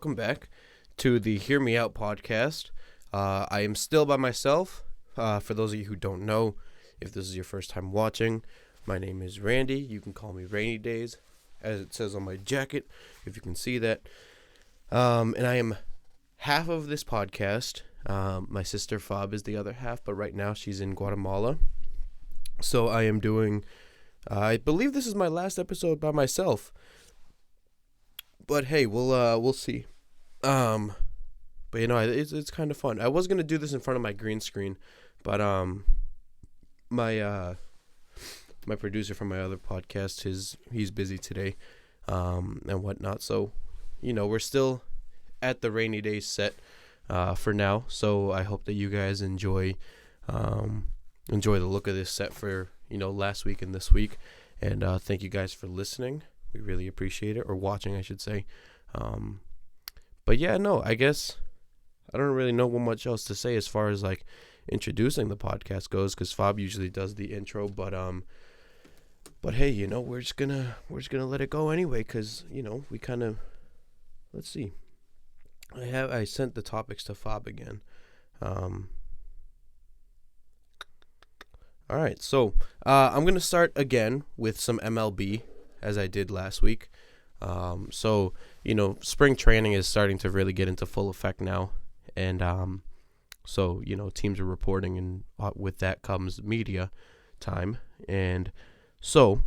welcome back to the Hear Me Out podcast. I am still by myself. For those of you who don't know, if this is your first time watching, my name is Randy. You can call me RNYDYS, as it says on my jacket, if you can see that. And I am half of this podcast. My sister Fabs is the other half, but right now she's in Guatemala. So I am doing, I believe this is my last episode by myself. But hey, we'll see. But it's kind of fun. I was gonna do this in front of my green screen, but my producer from my other podcast, he's busy today, and whatnot. So, we're still at the RNYDYS set for now. So I hope that you guys enjoy the look of this set for last week and this week, and thank you guys for listening. We really appreciate it, or watching, I should say. But yeah, no, I guess I don't really know what much else to say as far as like introducing the podcast goes, because Fab usually does the intro. But hey, we're just gonna let it go anyway, because we kind of, let's see. I sent the topics to Fab again. All right, so I'm gonna start again with some MLB, as I did last week. So spring training is starting to really get into full effect now, and so teams are reporting, and with that comes media time. And so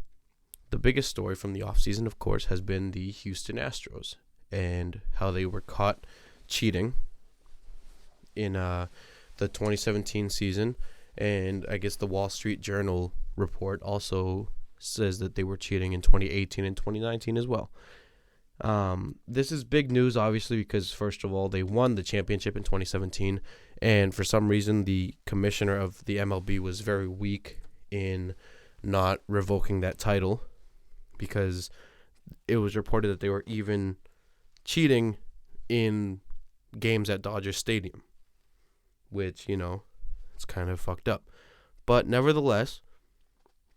the biggest story from the offseason, of course, has been the Houston Astros and how they were caught cheating in the 2017 season. And I guess the Wall Street Journal report also says that they were cheating in 2018 and 2019 as well. This is big news, obviously, because first of all, they won the championship in 2017, and for some reason, the commissioner of the MLB was very weak in not revoking that title, because it was reported that they were even cheating in games at Dodger Stadium, which, it's kind of fucked up. But nevertheless,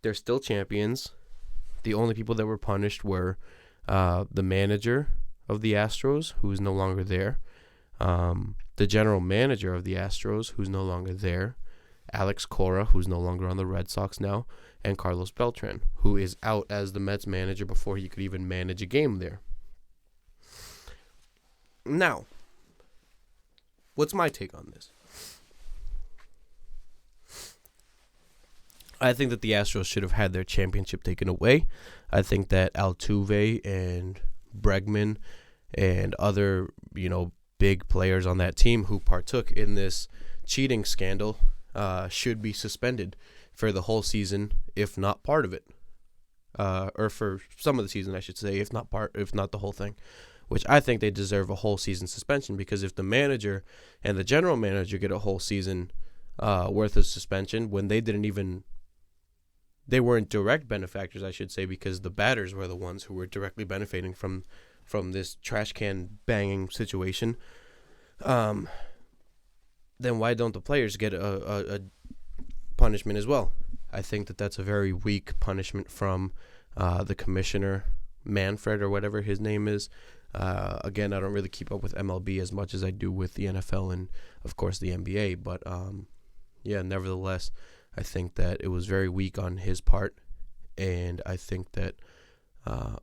they're still champions. The only people that were punished were the manager of the Astros, who is no longer there, the general manager of the Astros, who's no longer there, Alex Cora, who's no longer on the Red Sox now, and Carlos Beltran, who is out as the Mets manager before he could even manage a game there. Now, what's my take on this? I think that the Astros should have had their championship taken away. I think that Altuve and Bregman and other, big players on that team who partook in this cheating scandal should be suspended for the whole season, if not part of it. Or for some of the season, I should say, if not the whole thing. Which I think they deserve a whole season suspension, because if the manager and the general manager get a whole season worth of suspension when they weren't direct benefactors, I should say, because the batters were the ones who were directly benefiting from this trash can banging situation, then why don't the players get a punishment as well? I think that that's a very weak punishment from the commissioner, Manfred, or whatever his name is. Again, I don't really keep up with MLB as much as I do with the NFL and, of course, the NBA. But, nevertheless, I think that it was very weak on his part. And I think that,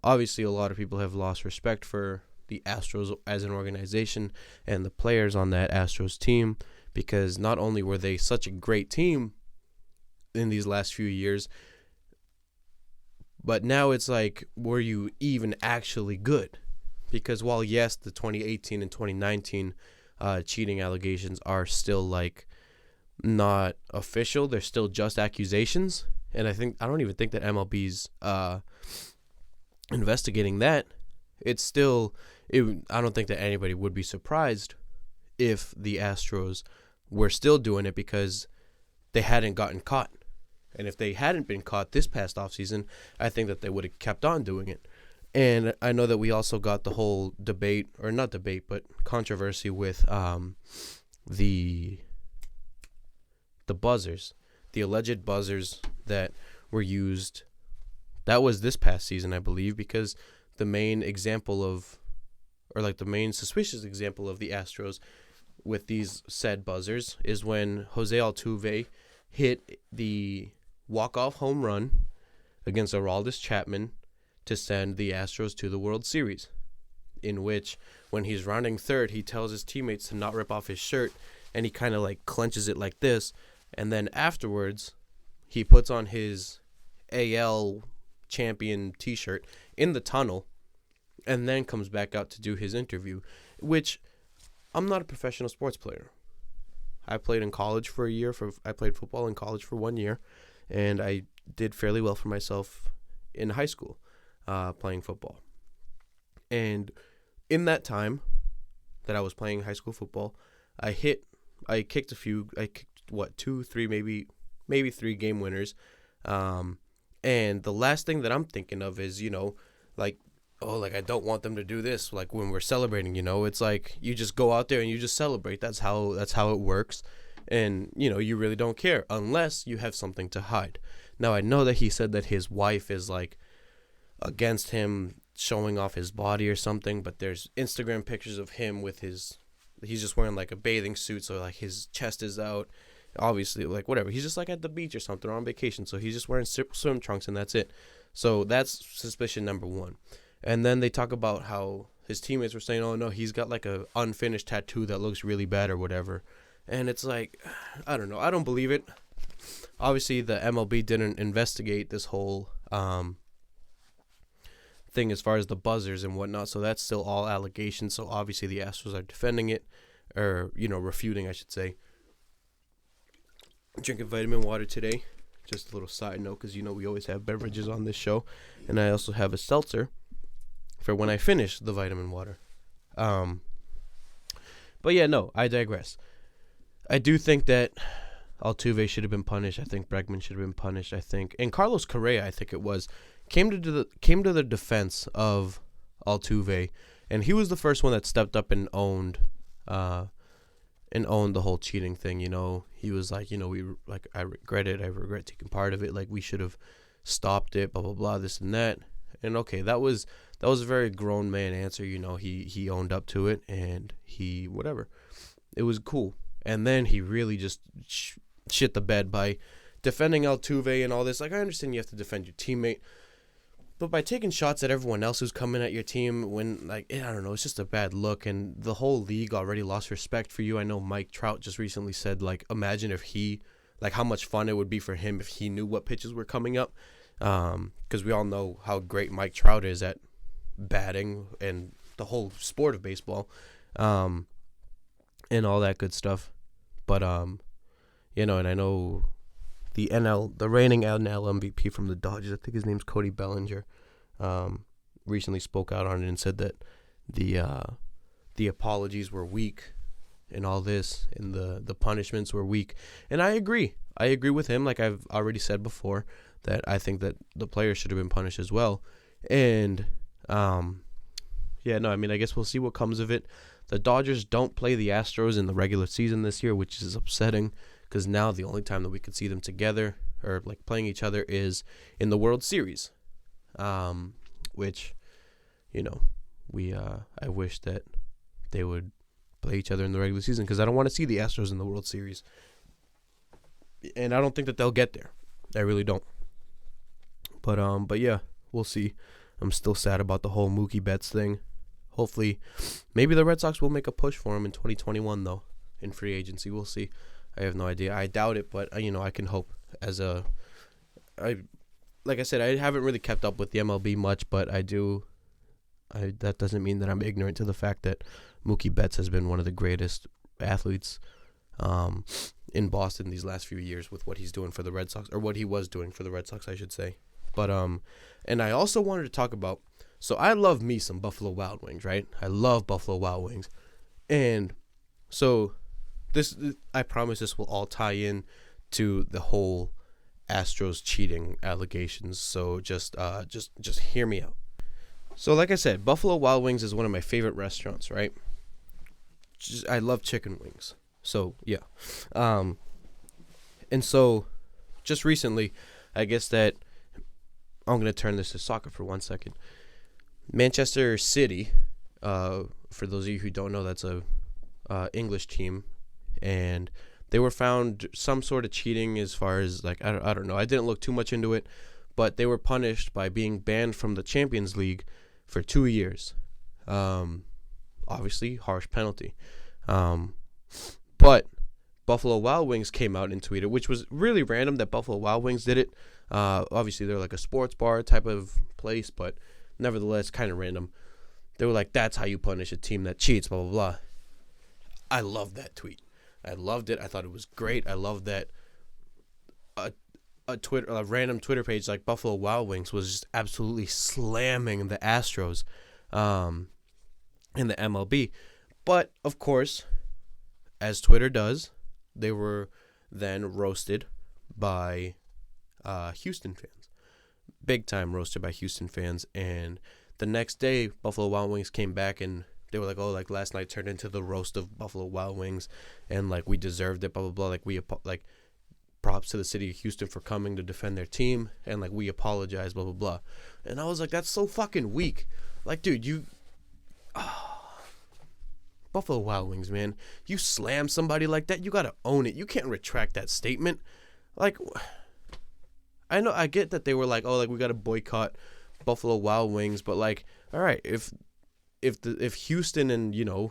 obviously, a lot of people have lost respect for the Astros as an organization and the players on that Astros team, because not only were they such a great team in these last few years, but now it's like, were you even actually good? Because while, yes, the 2018 and 2019 cheating allegations are still, like, not official, they're still just accusations. And I don't even think that MLB's investigating that. I don't think that anybody would be surprised if the Astros were still doing it, because they hadn't gotten caught. And if they hadn't been caught this past offseason, I think that they would have kept on doing it. And I know that we also got the whole debate, or not debate, but controversy with the buzzers, the alleged buzzers that were used. That was this past season, I believe, because the main example of or like the main suspicious example of the Astros with these said buzzers is when Jose Altuve hit the walk-off home run against Aroldis Chapman to send the Astros to the World Series, in which when he's rounding third, he tells his teammates to not rip off his shirt, and he kind of like clenches it like this, and then afterwards he puts on his AL champion t-shirt in the tunnel and then comes back out to do his interview, which I'm not a professional sports player. I played in college for a year. I played football in college for 1 year, and I did fairly well for myself in high school playing football. And in that time that I was playing high school football, I kicked 2, 3, maybe 3 game winners. And the last thing that I'm thinking of is, I don't want them to do this. Like when we're celebrating, it's like you just go out there and you just celebrate. That's how it works. And, you really don't care unless you have something to hide. Now, I know that he said that his wife is like against him showing off his body or something, but there's Instagram pictures of him with he's just wearing like a bathing suit. So like his chest is out. Obviously, like whatever. He's just like at the beach or something or on vacation. So he's just wearing swim trunks and that's it. So that's suspicion number 1. And then they talk about how his teammates were saying, oh, no, he's got like a unfinished tattoo that looks really bad or whatever. And it's like, I don't know. I don't believe it. Obviously, the MLB didn't investigate this whole thing as far as the buzzers and whatnot. So that's still all allegations. So obviously the Astros are defending it or, refuting, I should say. Drinking vitamin water today. Just a little side note because, we always have beverages on this show. And I also have a seltzer for when I finish the vitamin water. But yeah, no, I digress. I do think that Altuve should have been punished. I think Bregman should have been punished. And Carlos Correa, I think it was, came to the defense of Altuve, and he was the first one that stepped up and owned the whole cheating thing. He was like, I regret it. I regret taking part of it. Like we should have stopped it. Blah blah blah. This and that. And okay, that was a very grown man answer. He owned up to it, and it was cool. And then he really just shit the bed by defending Altuve and all this. Like, I understand you have to defend your teammate, but by taking shots at everyone else who's coming at your team when, I don't know, it's just a bad look, and the whole league already lost respect for you. I know Mike Trout just recently said, imagine if how much fun it would be for him if he knew what pitches were coming up, because we all know how great Mike Trout is at batting and the whole sport of baseball, and all that good stuff. But, and I know the reigning NL MVP from the Dodgers, I think his name's Cody Bellinger, recently spoke out on it and said that the apologies were weak and all this, and the punishments were weak. And I agree. I agree with him, like I've already said before, that I think that the players should have been punished as well. And, I guess we'll see what comes of it. The Dodgers don't play the Astros in the regular season this year, which is upsetting because now the only time that we could see them together or playing each other is in the World Series, which, I wish that they would play each other in the regular season because I don't want to see the Astros in the World Series, and I don't think that they'll get there. I really don't. But yeah, we'll see. I'm still sad about the whole Mookie Betts thing. Hopefully, maybe the Red Sox will make a push for him in 2021, though, in free agency. We'll see. I have no idea. I doubt it, but, I can hope. Like I said, I haven't really kept up with the MLB much, but that doesn't mean that I'm ignorant to the fact that Mookie Betts has been one of the greatest athletes in Boston these last few years with what he's doing for the Red Sox, or what he was doing for the Red Sox, I should say. But, and I also wanted to talk about, so I love me some Buffalo Wild Wings, right? I love Buffalo Wild Wings. And so I promise this will all tie in to the whole Astros cheating allegations. So just hear me out. So like I said, Buffalo Wild Wings is one of my favorite restaurants, right? I love chicken wings. So, yeah. And so just recently, I guess that I'm going to turn this to soccer for 1 second. Manchester City For those of you who don't know, that's a English team, and they were found some sort of cheating as far as like I don't know. I didn't look too much into it, but they were punished by being banned from the Champions League for 2 years. Obviously, harsh penalty. But Buffalo Wild Wings came out and tweeted, which was really random that Buffalo Wild Wings did it. Obviously, they're like a sports bar type of place, but nevertheless, kind of random. They were like, that's how you punish a team that cheats, blah, blah, blah. I loved that tweet. I loved it. I thought it was great. I loved that a random Twitter page like Buffalo Wild Wings was just absolutely slamming the Astros in the MLB. But, of course, as Twitter does, they were then roasted by Houston fans. Big time roasted by Houston fans. And the next day, Buffalo Wild Wings came back and they were like, oh, like last night turned into the roast of Buffalo Wild Wings. And like we deserved it, blah, blah, blah. Like props to the city of Houston for coming to defend their team. And like we apologize, blah, blah, blah. And I was like, that's so fucking weak. Like, dude, Buffalo Wild Wings, man. You slam somebody like that, you gotta own it. You can't retract that statement. Like, I know, I get that they were like, oh, like we gotta boycott Buffalo Wild Wings, but like, all right, if Houston and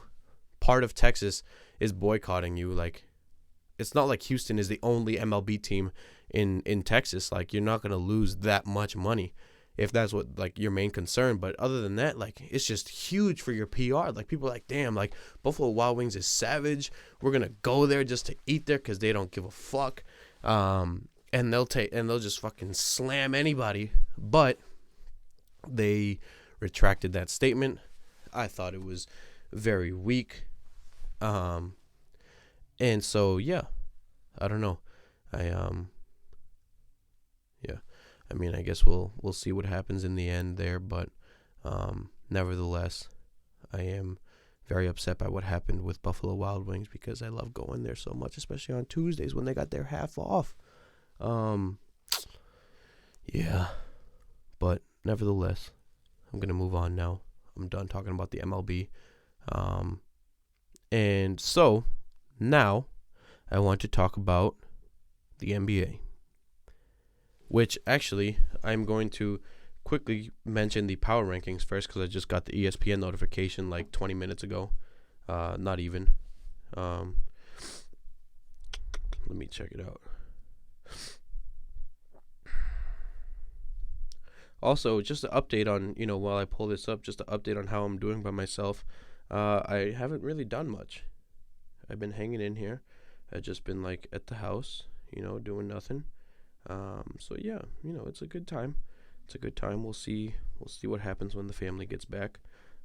part of Texas is boycotting you, like, it's not like Houston is the only MLB team in Texas. Like, you're not gonna lose that much money if that's what like your main concern. But other than that, like, it's just huge for your PR. Like, people are like, damn, like Buffalo Wild Wings is savage. We're gonna go there just to eat there because they don't give a fuck. And they'll just fucking slam anybody. But they retracted that statement. I thought it was very weak. And so yeah, I don't know. I mean, I guess we'll see what happens in the end there, but nevertheless, I am very upset by what happened with Buffalo Wild Wings because I love going there so much, especially on Tuesdays when they got their half off. Yeah, but nevertheless, I'm going to move on now. I'm done talking about the MLB. And so now I want to talk about the NBA, which actually I'm going to quickly mention the power rankings first because I just got the ESPN notification like 20 minutes ago. Not even. Let me check it out. Also, just an update on, while I pull this up, just an update on how I'm doing by myself. I haven't really done much. I've been hanging in here. I've just been like at the house, doing nothing. So yeah, it's a good time. It's a good time. We'll see what happens when the family gets back.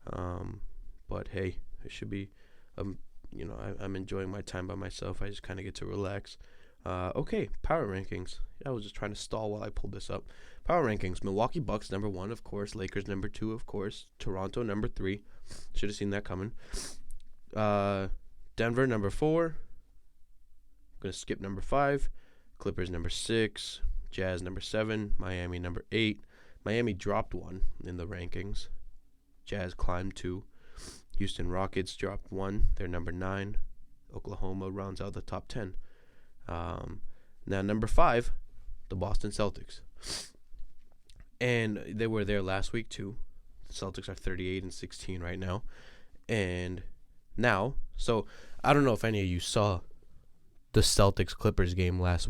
But hey, it should be, I'm enjoying my time by myself. I just kind of get to relax. Okay, power rankings. I was just trying to stall while I pulled this up. Power rankings. Milwaukee Bucks number 1, of course. Lakers number 2, of course. Toronto number 3. Should have seen that coming. Denver number 4. I'm going to skip number 5. Clippers number 6. Jazz number 7. Miami number 8. Miami dropped 1 in the rankings. Jazz climbed 2. Houston Rockets dropped 1. They're number 9. Oklahoma rounds out the top 10. Now number 5, the Boston Celtics. And they were there last week too. The Celtics are 38-16 right now. And now, so I don't know if any of you saw the Celtics Clippers game last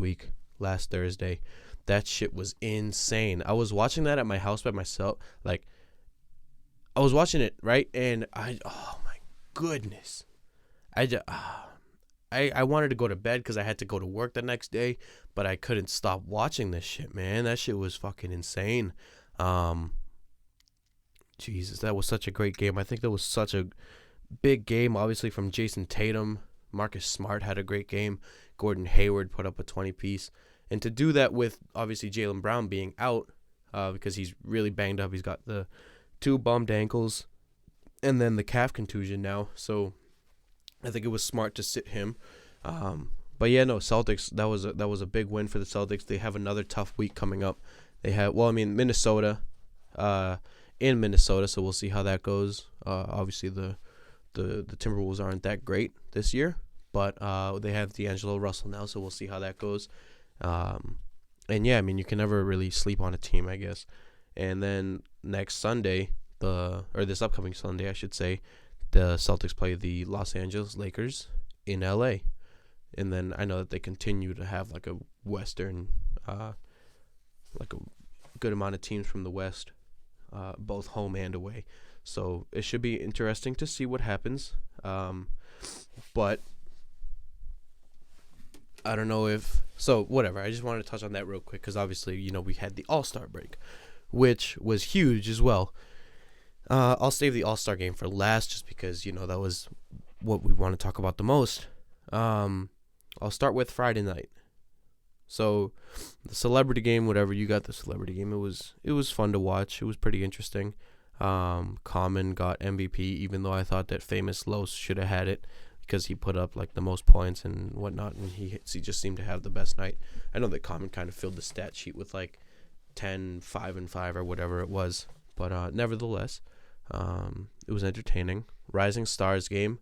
Thursday. That shit was insane. I was watching that at my house by myself. Like, I was watching it, right? And oh my goodness. I wanted to go to bed because I had to go to work the next day, but I couldn't stop watching this shit, man. That shit was fucking insane. Jesus, that was such a great game. I think that was such a big game, obviously, from Jason Tatum. Marcus Smart had a great game. Gordon Hayward put up a 20-piece. And to do that with, obviously, Jaylen Brown being out because he's really banged up. He's got the 2 bummed ankles and then the calf contusion now. So I think it was smart to sit him. But yeah, no, Celtics, that was a big win for the Celtics. They have another tough week coming up. They have, Minnesota in Minnesota, so we'll see how that goes. Obviously, the Timberwolves aren't that great this year, but they have D'Angelo Russell now, so we'll see how that goes. And yeah, I mean, you can never really sleep on a team, I guess. And then next Sunday, this upcoming Sunday, I should say, the Celtics play the Los Angeles Lakers in LA. And then I know that they continue to have like a Western, like a good amount of teams from the West, both home and away. So it should be interesting to see what happens. But I don't know if... So, whatever. I just wanted to touch on that real quick because obviously, we had the All-Star break, which was huge as well. I'll save the All-Star game for last just because, that was what we want to talk about the most. I'll start with Friday night. So, the celebrity game, whatever, you got the celebrity game. It was fun to watch. It was pretty interesting. Common got MVP, even though I thought that Famous Los should have had it because he put up like the most points and whatnot, and he just seemed to have the best night. I know that Common kind of filled the stat sheet with like 10, 5, and 5 or whatever it was, but nevertheless, it was entertaining. Rising Stars game,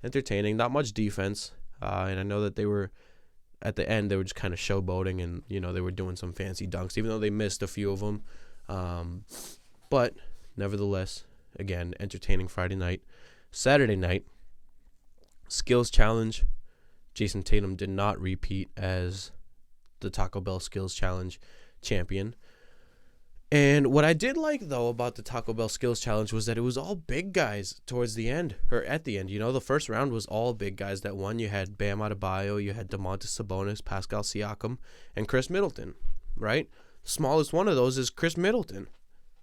entertaining. Not much defense, and I know that they were at the end. They were just kind of showboating, and they were doing some fancy dunks, even though they missed a few of them. But nevertheless, again, entertaining Friday night. Saturday night, Skills Challenge. Jason Tatum did not repeat as the Taco Bell Skills Challenge champion. And what I did like, though, about the Taco Bell Skills Challenge was that it was all big guys towards the end, or at the end. The first round was all big guys that won. You had Bam Adebayo, you had Domantas Sabonis, Pascal Siakam, and Chris Middleton, right? The smallest one of those is Chris Middleton,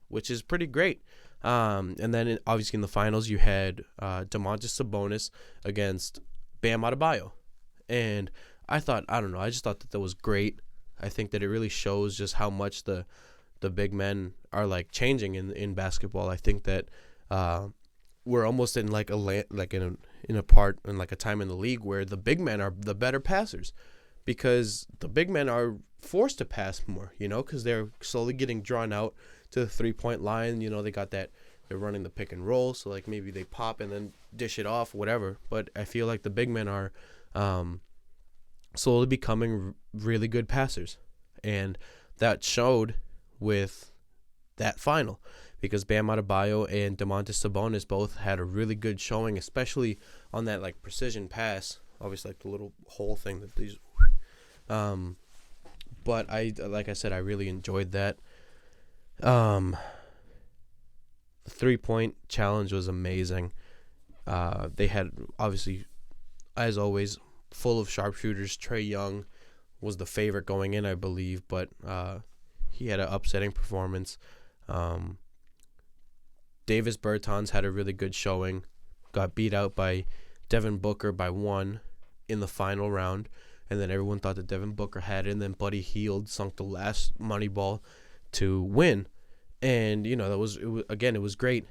which is pretty great. And then, obviously, in the finals, you had Domantas Sabonis against Bam Adebayo. And I just thought that was great. I think that it really shows just how much the big men are like changing in basketball. I think that we're almost in like in a time in the league where the big men are the better passers, because the big men are forced to pass more, because they're slowly getting drawn out to the 3-point line. They got that, they're running the pick and roll, so like maybe they pop and then dish it off, whatever. But I feel like the big men are slowly becoming really good passers, and that showed with that final, because Bam Adebayo and Domantas Sabonis both had a really good showing, especially on that like precision pass, obviously like the little hole thing that these. But like I said, I really enjoyed that. The 3-point challenge was amazing. They had, obviously, as always, full of sharpshooters. Trae Young was the favorite going in, I believe, but he had an upsetting performance. Davis Bertans had a really good showing. Got beat out by Devin Booker by 1 in the final round. And then everyone thought that Devin Booker had it. And then Buddy Hield sunk the last money ball to win. And, it was great.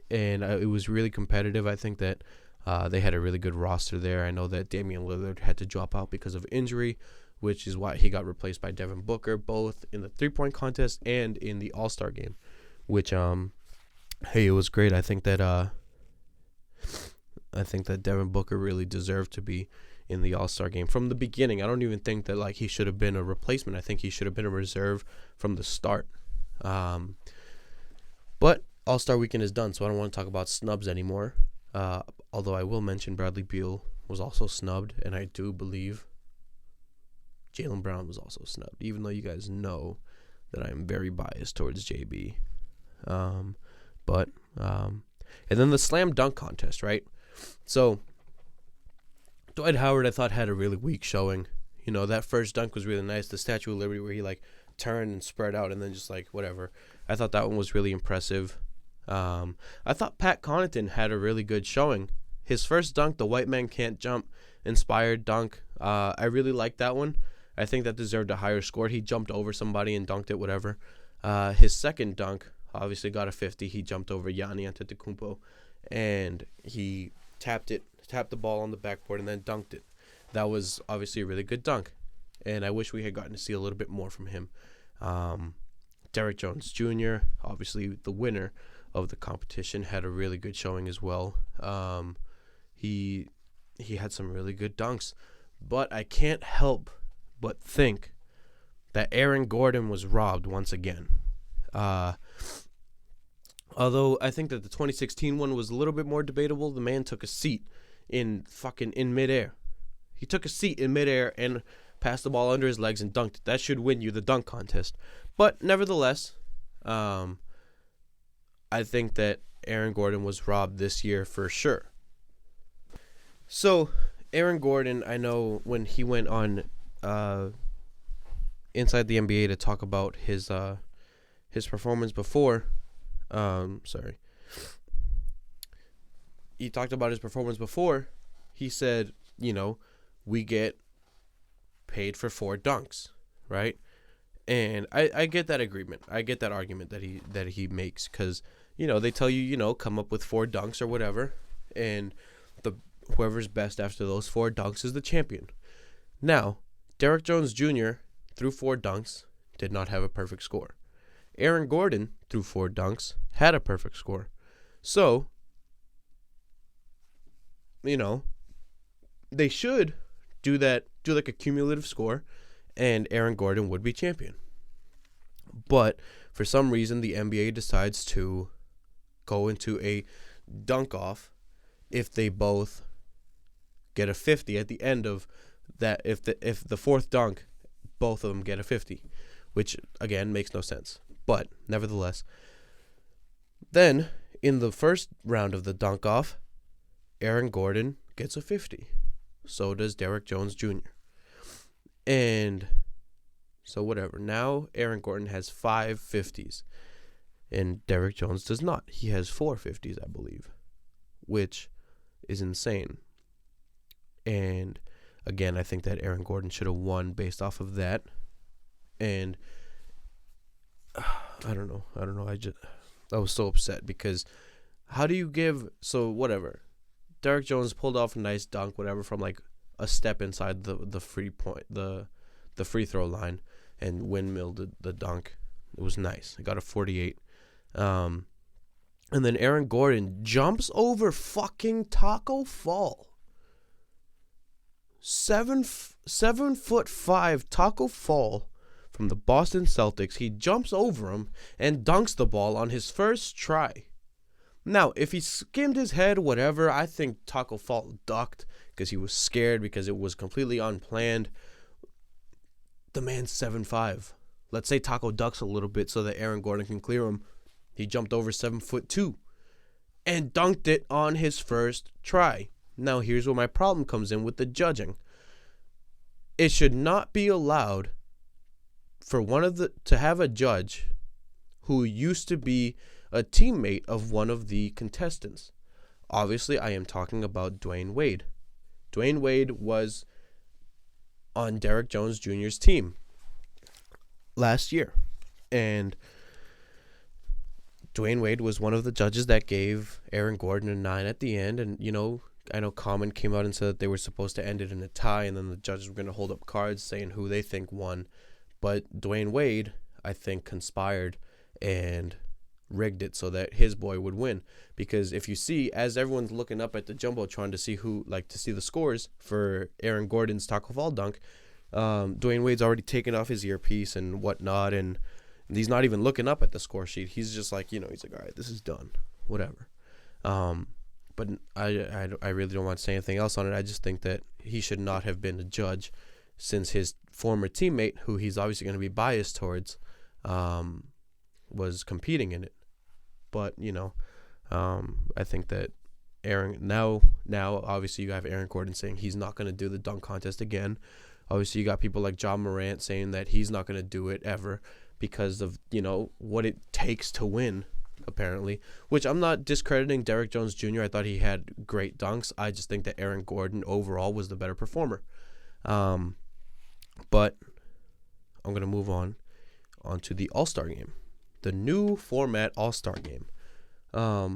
And it was really competitive. I think that they had a really good roster there. I know that Damian Lillard had to drop out because of injury, which is why he got replaced by Devin Booker, both in the 3-point contest and in the All-Star game, which, it was great. I think that Devin Booker really deserved to be in the All-Star game from the beginning. I don't even think that like he should have been a replacement. I think he should have been a reserve from the start. But All-Star weekend is done, so I don't want to talk about snubs anymore. Although I will mention Bradley Beal was also snubbed, and I do believe Jaylen Brown was also snubbed, even though you guys know that I am very biased towards JB. And then the slam dunk contest, right? So Dwight Howard, I thought, had a really weak showing. That first dunk was really nice. The Statue of Liberty where he like turned and spread out and then just like whatever. I thought that one was really impressive. I thought Pat Connaughton had a really good showing. His first dunk, the white man can't jump inspired dunk. I really liked that one. I think that deserved a higher score. He jumped over somebody and dunked it, whatever. His second dunk obviously got a 50. He jumped over Giannis Antetokounmpo and he tapped the ball on the backboard and then dunked it. That was obviously a really good dunk, and I wish we had gotten to see a little bit more from him. Derek Jones Jr., obviously the winner of the competition, had a really good showing as well. He had some really good dunks, but I can't help but think that Aaron Gordon was robbed once again. Although I think that the 2016 one was a little bit more debatable, the man took a seat in midair. He took a seat in midair and passed the ball under his legs and dunked it. That should win you the dunk contest. But nevertheless, I think that Aaron Gordon was robbed this year for sure. So, Aaron Gordon, I know when he went on Inside the NBA to talk about his performance before, he talked about his performance before. He said, we get paid for 4 dunks, right? And I get that agreement. I get that argument that he makes because, they tell you, come up with 4 dunks or whatever, and whoever's best after those 4 dunks is the champion. Now, Derek Jones Jr. threw 4 dunks, did not have a perfect score. Aaron Gordon threw 4 dunks, had a perfect score. So, they should do like a cumulative score, and Aaron Gordon would be champion. But for some reason, the NBA decides to go into a dunk-off if they both get a 50 at the end of that. If the 4th dunk, both of them get a 50, which again makes no sense. But nevertheless, then in the first round of the dunk-off, Aaron Gordon gets a 50. So does Derek Jones Jr. And so whatever. Now Aaron Gordon has 5 50s, and Derek Jones does not. He has 4 50s, I believe, which is insane. And again, I think that Aaron Gordon should have won based off of that. And I don't know. I was so upset because how do you give, so whatever. Derek Jones pulled off a nice dunk, whatever, from like a step inside the free free throw line and windmilled the dunk. It was nice. I got a 48. And then Aaron Gordon jumps over fucking Taco Fall. 7'5" Taco Fall from the Boston Celtics. He jumps over him and dunks the ball on his first try. Now, if he skimmed his head, whatever, I think Taco Fall ducked because he was scared because it was completely unplanned. The man's 7'5". Let's say Taco ducks a little bit so that Aaron Gordon can clear him. He jumped over 7'2" and dunked it on his first try. Now, here's where my problem comes in with the judging. It should not be allowed for to have a judge who used to be a teammate of one of the contestants. Obviously, I am talking about Dwayne Wade. Dwayne Wade was on Derek Jones Jr.'s team last year. And Dwayne Wade was one of the judges that gave Aaron Gordon a 9 at the end. And, I know Common came out and said that they were supposed to end it in a tie, and then the judges were going to hold up cards saying who they think won. But Dwayne Wade, I think, conspired and rigged it so that his boy would win. Because if you see, as everyone's looking up at the Jumbotron to see to see the scores for Aaron Gordon's Taco Fall dunk, Dwayne Wade's already taken off his earpiece and whatnot, and he's not even looking up at the score sheet. He's just like, he's like, all right, this is done, whatever. But I really don't want to say anything else on it. I just think that he should not have been a judge since his former teammate, who he's obviously going to be biased towards, was competing in it. But, I think that Aaron, now obviously you have Aaron Gordon saying he's not going to do the dunk contest again. Obviously you got people like John Morant saying that he's not going to do it ever because of, what it takes to win, apparently. Which I'm not discrediting Derek Jones Jr. I thought he had great dunks. I just think that Aaron Gordon overall was the better performer. But I'm going to move on to the All-Star game. The new format All-Star game. I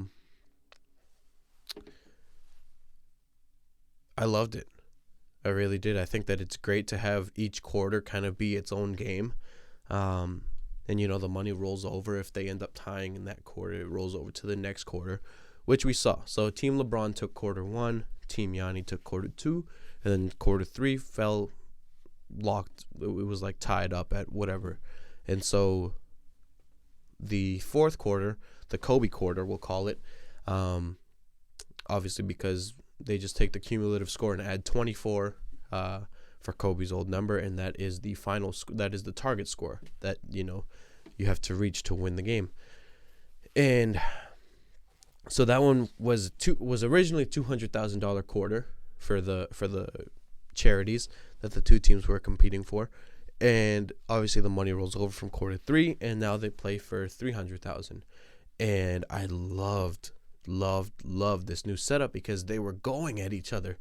loved it. I really did. I think that it's great to have each quarter kind of be its own game. And, the money rolls over. If they end up tying in that quarter, it rolls over to the next quarter, which we saw. So Team LeBron took quarter 1, Team Yanni took quarter 2, and then quarter 3 fell locked. It was like tied up at whatever. And so the fourth quarter, the Kobe quarter, we'll call it, obviously because they just take the cumulative score and add 24 for Kobe's old number, and that is the final. That is the target score that you have to reach to win the game. And so that one was originally $200,000 quarter for the charities that the two teams were competing for, and obviously the money rolls over from quarter 3, and now they play for $300,000. And I loved this new setup because they were going at each other.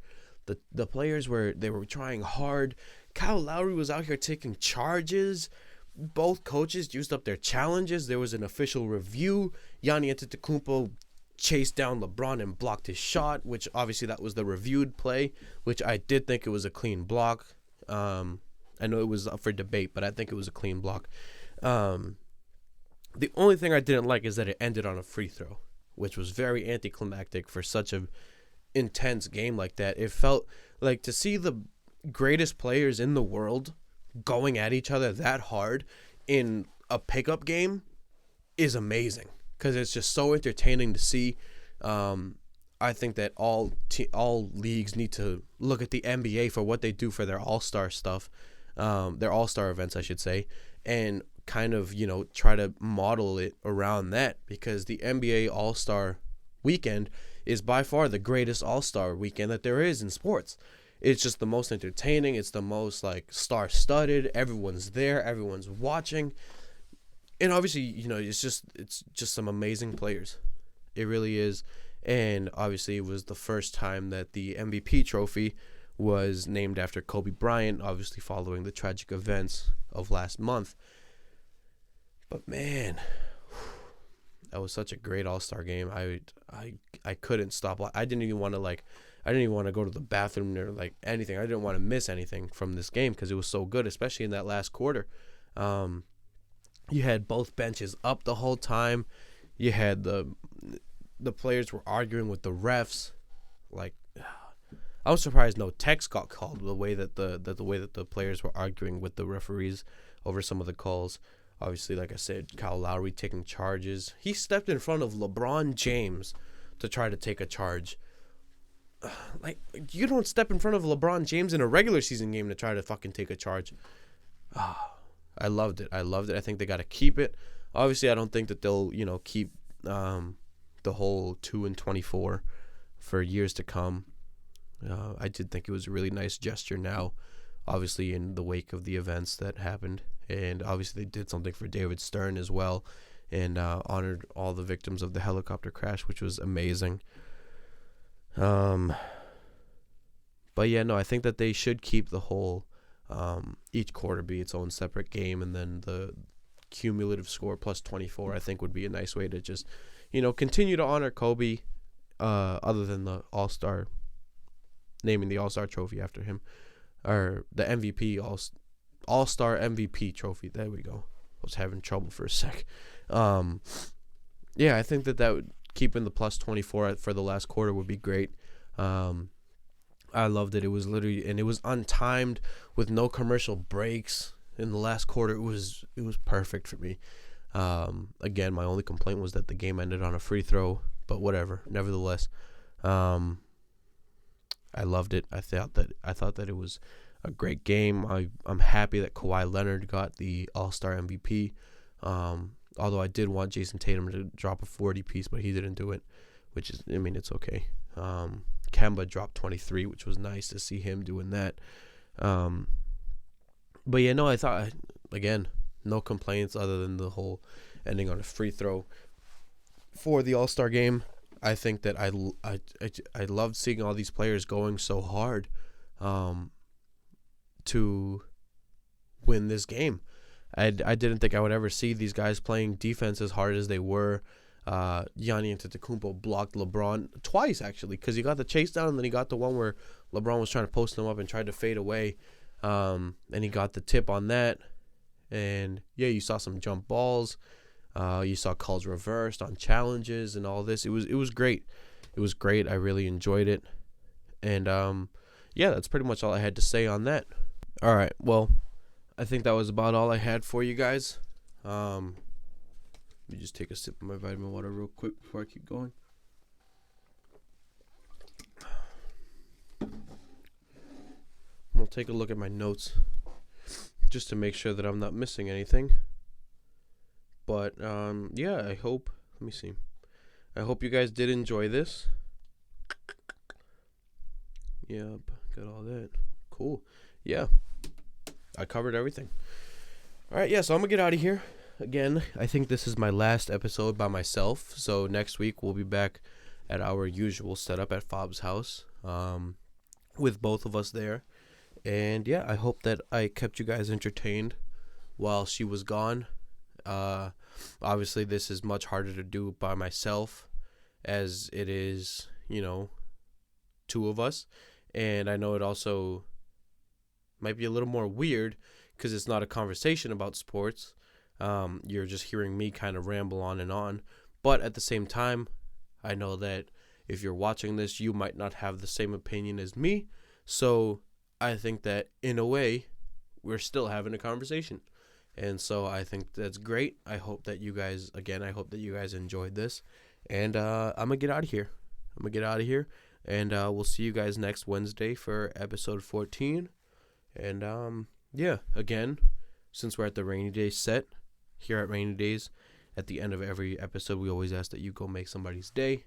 The players were trying hard. Kyle Lowry was out here taking charges. Both coaches used up their challenges. There was an official review. Giannis Antetokounmpo chased down LeBron and blocked his shot, which obviously that was the reviewed play, which I did think it was a clean block. I know it was up for debate, but I think it was a clean block. The only thing I didn't like is that it ended on a free throw, which was very anticlimactic for such a intense game like that. It felt like to see the greatest players in the world going at each other that hard in a pickup game is amazing because it's just so entertaining to see. I think that all leagues need to look at the NBA for what they do for their all-star stuff, their all-star events, I should say, and kind of, try to model it around that, because the NBA All-Star Weekend is by far the greatest All-Star Weekend that there is in sports. It's just the most entertaining. It's the most star-studded. Everyone's there. Everyone's watching. And obviously, it's just some amazing players. It really is. And obviously, it was the first time that the MVP trophy was named after Kobe Bryant, obviously following the tragic events of last month. But man, that was such a great All-Star game. I couldn't stop. I didn't even want to go to the bathroom or anything. I didn't want to miss anything from this game because it was so good, especially in that last quarter. You had both benches up the whole time. You had the players were arguing with the refs. I was surprised no text got called the way that the players were arguing with the referees over some of the calls. Obviously, like I said, Kyle Lowry taking charges. He stepped in front of LeBron James to try to take a charge. You don't step in front of LeBron James in a regular season game to try to fucking take a charge. I loved it. I think they got to keep it. Obviously, I don't think that they'll, keep the whole 2-24 for years to come. I did think it was a really nice gesture now, obviously in the wake of the events that happened. And obviously they did something for David Stern as well, and honored all the victims of the helicopter crash, which was amazing. But yeah, no, I think that they should keep the whole, each quarter be its own separate game, and then the cumulative score plus 24, I think would be a nice way to just, continue to honor Kobe, other than the All-Star, naming the All-Star trophy after him, or the MVP, All-Star MVP trophy. There we go. I was having trouble for a sec. Yeah, I think that would keep in the plus 24 for the last quarter would be great. I loved it. It was literally, and it was untimed with no commercial breaks in the last quarter. It was perfect for me. Again, my only complaint was that the game ended on a free throw, but whatever. Nevertheless, I loved it. I thought that it was a great game. I'm happy that Kawhi Leonard got the All-Star MVP. Although I did want Jason Tatum to drop a 40 piece, but he didn't do it, which is, it's okay. Kemba dropped 23, which was nice to see him doing that. But yeah, no, I thought, again, no complaints other than the whole ending on a free throw for the All-Star game. I think that I loved seeing all these players going so hard to win this game. I didn't think I would ever see these guys playing defense as hard as they were. Giannis Antetokounmpo blocked LeBron twice, actually, because he got the chase down, and then he got the one where LeBron was trying to post him up and tried to fade away, and he got the tip on that. And yeah, you saw some jump balls. You saw calls reversed on challenges and all this. It was great. It was great. I really enjoyed it. And yeah, that's pretty much all I had to say on that. All right. Well, I think that was about all I had for you guys. Let me just take a sip of my vitamin water real quick before I keep going. We'll take a look at my notes just to make sure that I'm not missing anything. But yeah, I hope. Let me see. I hope you guys did enjoy this. Yep, got all that. Cool. Yeah, I covered everything. All right, yeah, so I'm going to get out of here. Again, I think this is my last episode by myself. So next week we'll be back at our usual setup at Fabs' house with both of us there. And yeah, I hope that I kept you guys entertained while she was gone. Obviously, this is much harder to do by myself as it is, two of us. And I know it also might be a little more weird because it's not a conversation about sports. You're just hearing me kind of ramble on and on. But at the same time, I know that if you're watching this, you might not have the same opinion as me. So I think that in a way, we're still having a conversation. And so I think that's great. I hope that you guys enjoyed this. And I'm going to get out of here. And we'll see you guys next Wednesday for episode 14. And yeah, again, since we're at the Rainy Days set here at Rainy Days, at the end of every episode, we always ask that you go make somebody's day.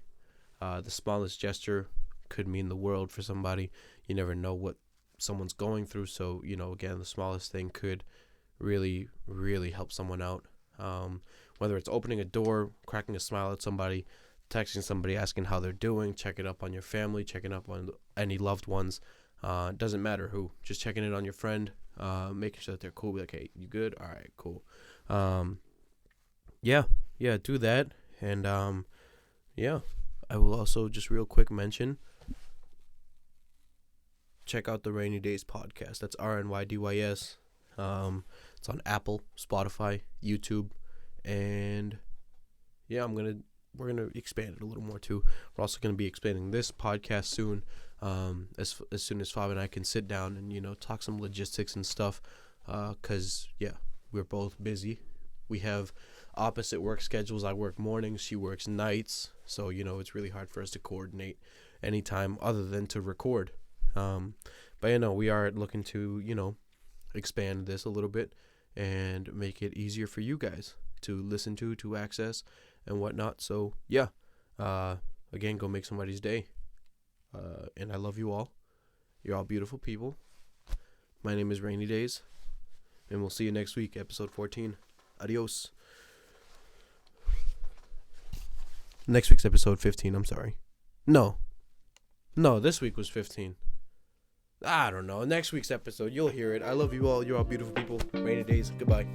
The smallest gesture could mean the world for somebody. You never know what someone's going through. So, again, the smallest thing could really, really help someone out. Whether it's opening a door, cracking a smile at somebody, texting somebody, asking how they're doing, checking up on your family, checking up on any loved ones. It doesn't matter who. Just checking in on your friend, making sure that they're cool. Be like, hey, you good? All right, cool. Yeah, do that. And yeah, I will also just real quick mention, check out the Rainy Days podcast. That's RNYDYS. It's on Apple, Spotify, YouTube, and yeah, we're gonna expand it a little more too. We're also gonna be expanding this podcast soon. As soon as Fab and I can sit down and talk some logistics and stuff. 'Cause yeah, we're both busy. We have opposite work schedules. I work mornings, she works nights, so it's really hard for us to coordinate any time other than to record. But we are looking to expand this a little bit and make it easier for you guys to listen to access and whatnot. So yeah, again, go make somebody's day. And I love you all. You're all beautiful people. My name is Rainy Days, and we'll see you next week, episode 14. Adios. Next week's episode 15, I'm sorry. No, this week was 15. I don't know. Next week's episode, you'll hear it. I love you all. You're all beautiful people. Rainy Days. Goodbye.